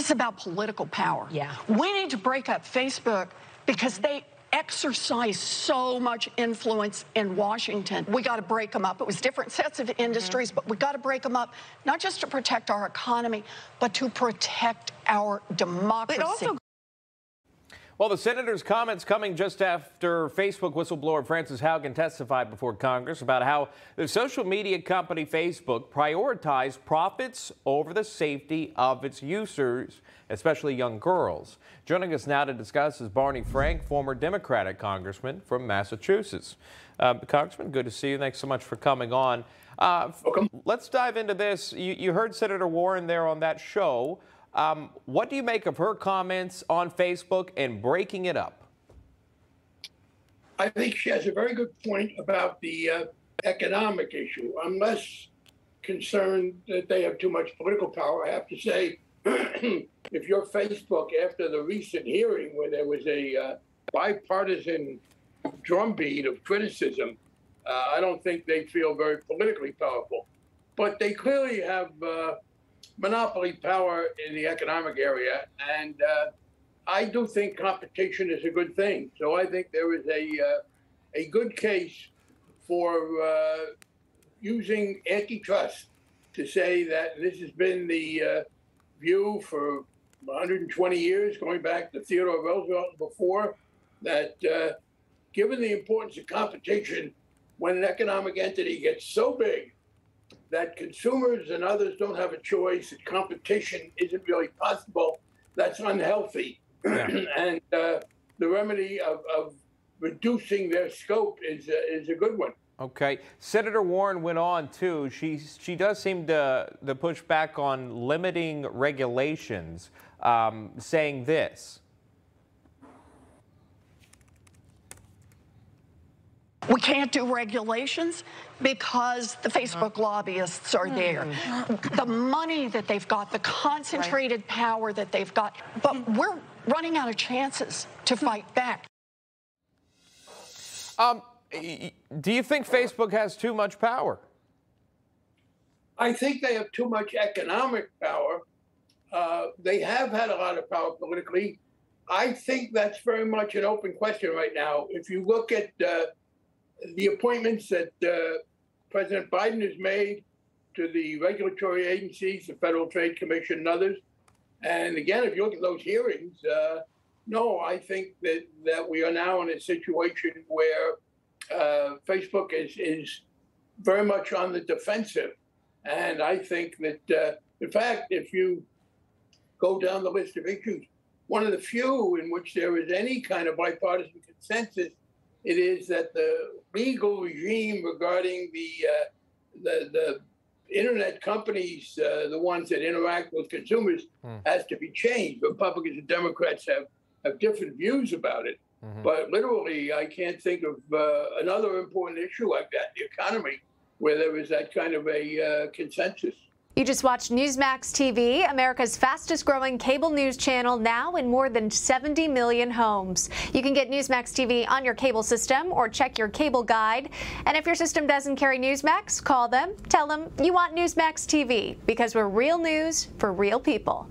This is about political power. Yeah. We need to break up Facebook because they exercise so much influence in Washington. We got to break them up. It was different sets of industries, but we got to break them up, not just to protect our economy, but to protect our democracy. Well, the senator's comments coming just after Facebook whistleblower Frances Haugen testified before Congress about how the social media company Facebook prioritized profits over the safety of its users, especially young girls. Joining us now to discuss is Barney Frank, former Democratic congressman from Massachusetts. Congressman, good to see you. Thanks so much for coming on. Welcome. Let's dive into this. You heard Senator Warren there on that show. What do you make of her comments on Facebook and breaking it up? I think she has a very good point about the economic issue. I'm less concerned that they have too much political power. I have to say, if you're Facebook, after the recent hearing where there was a bipartisan drumbeat of criticism, I don't think they feel very politically powerful. But they clearly have monopoly power in the economic area, and I do think competition is a good thing. So I think there is a good case for using antitrust to say that this has been the view for 120 years, going back to Theodore Roosevelt and before, that given the importance of competition, when an economic entity gets so big that consumers and others don't have a choice, that competition isn't really possible, that's unhealthy. Yeah. And the remedy of reducing their scope is a good one. Okay. Senator Warren went on, too. She does seem to push back on limiting regulations, saying this. We can't do regulations because the Facebook lobbyists are there. The money that they've got, the concentrated power that they've got. But we're running out of chances to fight back. Do you think Facebook has too much power? I think they have too much economic power. They have had a lot of power politically. I think that's very much an open question right now. If you look at the appointments that President Biden has made to the regulatory agencies, the Federal Trade Commission and others. And again, if you look at those hearings, no, I think that we are now in a situation where Facebook is very much on the defensive. And I think that, in fact, if you go down the list of issues, one of the few in which there is any kind of bipartisan consensus, it is that the legal regime regarding the internet companies, the ones that interact with consumers, has to be changed. Republicans and Democrats have different views about it. But literally, I can't think of another important issue like that, the economy, where there is that kind of a consensus. You just watched Newsmax TV, America's fastest growing cable news channel, now in more than 70 million homes. You can get Newsmax TV on your cable system or check your cable guide. And if your system doesn't carry Newsmax, call them, tell them you want Newsmax TV, because we're real news for real people.